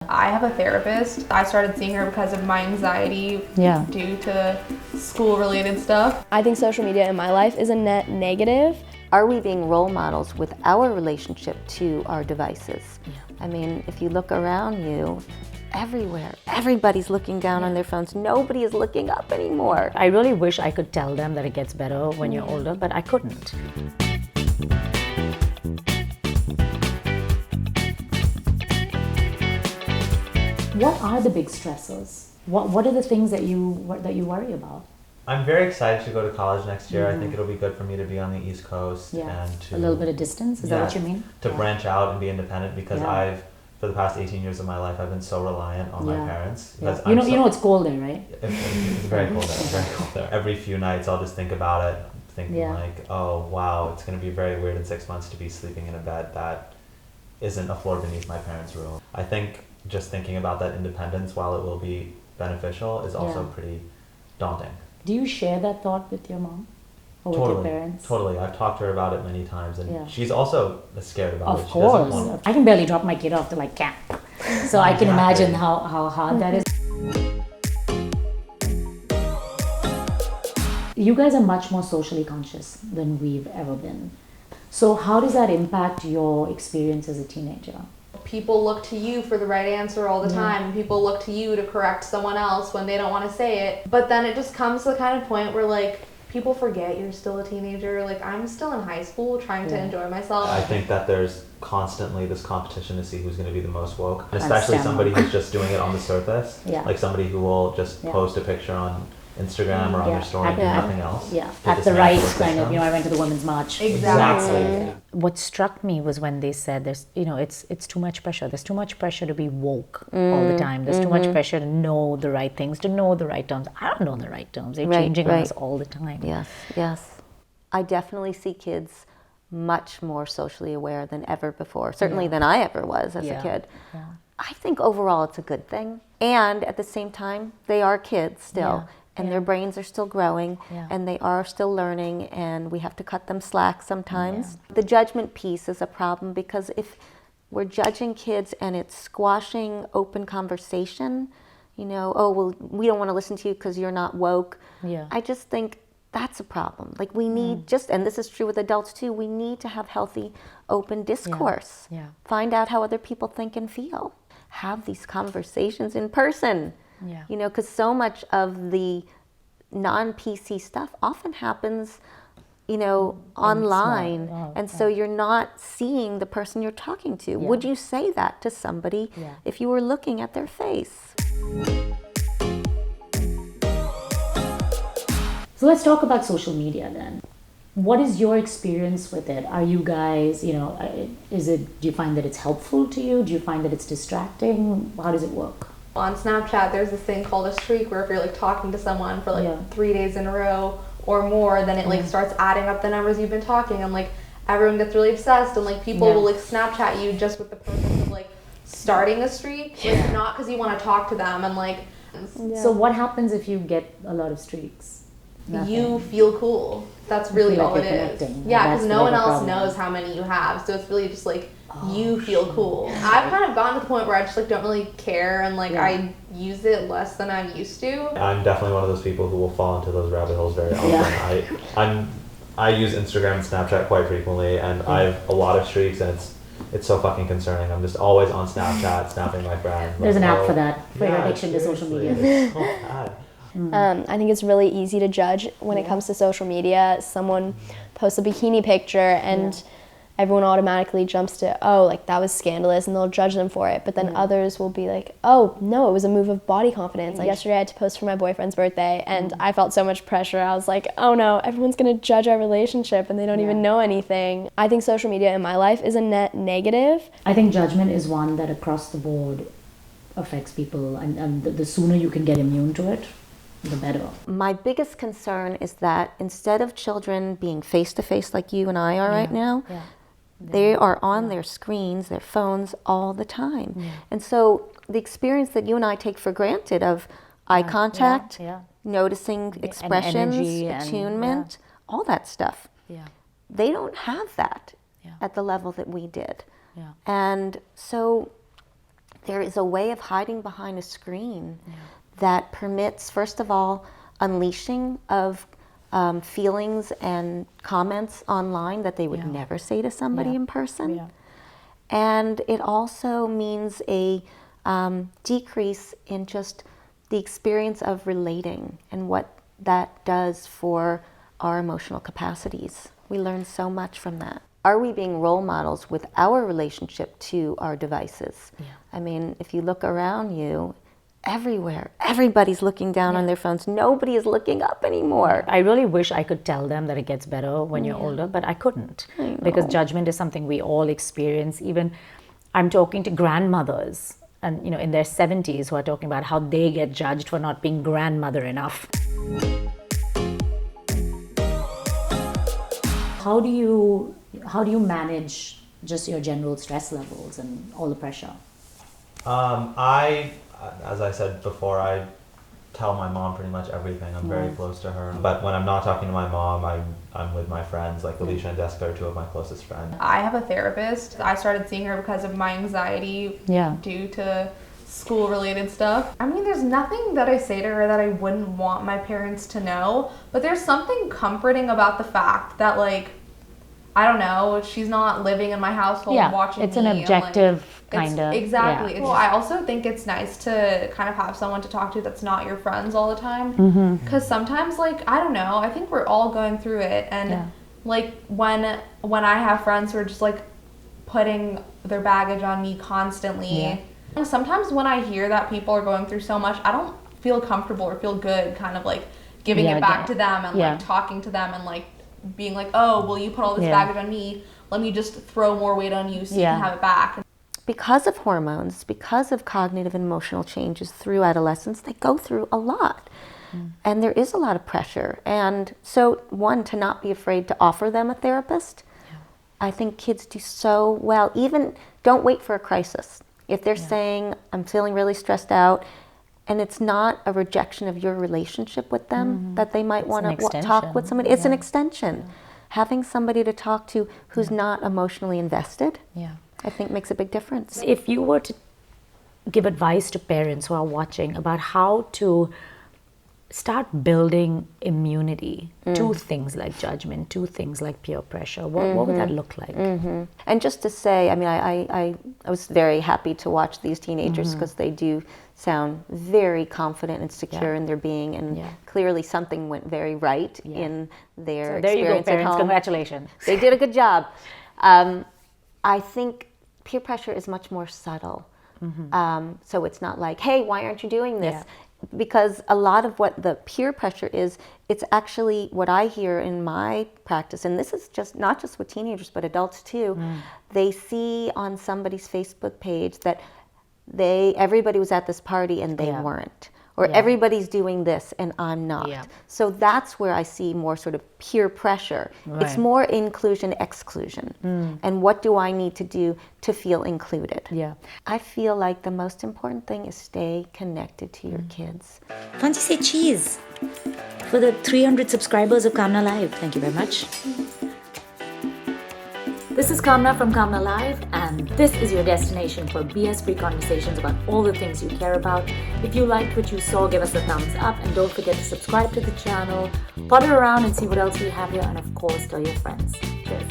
I have a therapist. I started seeing her because of my anxiety due to school-related stuff. I think social media in my life is a net negative. Are we being role models with our relationship to our devices? I mean, if you look around you, everywhere, everybody's looking down on their phones. Nobody is looking up anymore. I really wish I could tell them that it gets better when you're older, but I couldn't. What are the big stressors? What are the things that you worry about? I'm very excited to go to college next year. I think it'll be good for me to be on the East Coast and to a little bit of distance. Is that what you mean? To branch out and be independent because for the past 18 years of my life, I've been so reliant on my parents. Because you know it's cold there, right? It's very cold there. It's very cold there. Every few nights, I'll just think about it, thinking like, oh wow, it's going to be very weird in 6 months to be sleeping in a bed that isn't a floor beneath my parents' room. I think just thinking about that independence, while it will be beneficial, is also pretty daunting. Do you share that thought with your mom or with your parents? Totally. I've talked to her about it many times, and she's also scared about it. Of course. I can barely drop my kid off to like camp. So I can imagine how hard that is. You guys are much more socially conscious than we've ever been. So how does that impact your experience as a teenager? People look to you for the right answer all the time. People look to you to correct someone else when they don't want to say it. But then it just comes to the kind of point where like people forget you're still a teenager. Like I'm still in high school trying to enjoy myself. I think that there's constantly this competition to see who's going to be the most woke, and especially somebody who's just doing it on the surface. Like somebody who will just post a picture on Instagram or on their story and do nothing else. At the right kind of, I went to the Women's March. Exactly. What struck me was when they said there's, it's too much pressure. There's too much pressure to be woke all the time. There's too much pressure to know the right things, to know the right terms. I don't know the right terms. They're changing on us all the time. Yes. I definitely see kids much more socially aware than ever before, certainly than I ever was as a kid. I think overall it's a good thing. And at the same time, they are kids still. And their brains are still growing, and they are still learning, and we have to cut them slack sometimes. The judgment piece is a problem because if we're judging kids and it's squashing open conversation, oh, well, we don't want to listen to you because you're not woke. I just think that's a problem. Like we need and this is true with adults too, we need to have healthy, open discourse. Find out how other people think and feel. Have these conversations in person. Because so much of the non-PC stuff often happens, online. And so you're not seeing the person you're talking to. Would you say that to somebody if you were looking at their face? So let's talk about social media then. What is your experience with it? Are you guys, do you find that it's helpful to you? Do you find that it's distracting? How does it work? On Snapchat, there's this thing called a streak where if you're like talking to someone for like 3 days in a row or more, then it like starts adding up the numbers you've been talking, and like everyone gets really obsessed, and like people will like Snapchat you just with the purpose of like starting a streak, like not because you want to talk to them, and like. So what happens if you get a lot of streaks? Nothing. You feel cool. That's really all it is. Yeah, because no one else knows how many you have, so it's really just like you feel cool. I've kind of gotten to the point where I just like don't really care, and like I use it less than I used to. I'm definitely one of those people who will fall into those rabbit holes very often. I use Instagram and Snapchat quite frequently, and I have a lot of streaks, and it's so fucking concerning. I'm just always on Snapchat, snapping my friends. There's an app for that, for your addiction to social media. It's so bad. I think it's really easy to judge when it comes to social media. Someone posts a bikini picture and everyone automatically jumps to, oh, like that was scandalous, and they'll judge them for it. But then others will be like, oh, no, it was a move of body confidence. Like yesterday I had to post for my boyfriend's birthday, and I felt so much pressure. I was like, oh no, everyone's going to judge our relationship and they don't even know anything. I think social media in my life is a net negative. I think judgment is one that across the board affects people, and the sooner you can get immune to it, the better. My biggest concern is that instead of children being face-to-face like you and I are right now, they are on their screens, their phones all the time. And so the experience that you and I take for granted of eye contact, noticing expressions, attunement, all that stuff, they don't have that at the level that we did. And so there is a way of hiding behind a screen that permits, first of all, unleashing of feelings and comments online that they would never say to somebody in person. Yeah. And it also means a decrease in just the experience of relating and what that does for our emotional capacities. We learn so much from that. Are we being role models with our relationship to our devices? Yeah. I mean, if you look around you, everywhere, everybody's looking down on their phones. Nobody is looking up anymore. I really wish I could tell them that it gets better when you're older, but I couldn't. Because judgment is something we all experience. Even I'm talking to grandmothers and in their 70s who are talking about how they get judged for not being grandmother enough. How do you manage just your general stress levels and all the pressure? As I said before, I tell my mom pretty much everything. I'm very close to her. But when I'm not talking to my mom, I'm with my friends, like Alysha and Jessica are two of my closest friends. I have a therapist. I started seeing her because of my anxiety due to school-related stuff. I mean, there's nothing that I say to her that I wouldn't want my parents to know, but there's something comforting about the fact that, like, I don't know, she's not living in my household watching it's me. an objective kind of. Exactly. Yeah. Well, I also think it's nice to kind of have someone to talk to that's not your friends all the time. Because sometimes, like, I don't know, I think we're all going through it. And, like, when I have friends who are just, like, putting their baggage on me constantly, sometimes when I hear that people are going through so much, I don't feel comfortable or feel good kind of, like, giving it back to them and, like, talking to them and, like, being like, oh, well, you put all this baggage on me, let me just throw more weight on you so you can have it back. Because of hormones, because of cognitive and emotional changes through adolescence, they go through a lot. And there is a lot of pressure. And so, one, to not be afraid to offer them a therapist. I think kids do so well. Even don't wait for a crisis. If they're saying, I'm feeling really stressed out, and it's not a rejection of your relationship with them, that they might want to talk with somebody. It's an extension. Having somebody to talk to who's not emotionally invested, I think makes a big difference. If you were to give advice to parents who are watching about how to start building immunity to things like judgment, to things like peer pressure, what would that look like? And just to say, I mean, I was very happy to watch these teenagers because they do sound very confident and secure in their being, and clearly something went very right in their So there you go, experience at parents. home. Congratulations. They did a good job. I think peer pressure is much more subtle. So it's not like, hey, why aren't you doing this? Because a lot of what the peer pressure is, it's actually what I hear in my practice, and this is just not just with teenagers, but adults too. They see on somebody's Facebook page that everybody was at this party and they weren't. Or everybody's doing this and I'm not. So that's where I see more sort of peer pressure. It's more inclusion, exclusion. And what do I need to do to feel included? I feel like the most important thing is stay connected to your kids. Fancy say cheese for the 300 subscribers of KaamnaLive. Thank you very much. This is Kaamna from KaamnaLive, and this is your destination for BS-free conversations about all the things you care about. If you liked what you saw, give us a thumbs up, and don't forget to subscribe to the channel, potter around and see what else we have here, and of course, tell your friends. Cheers.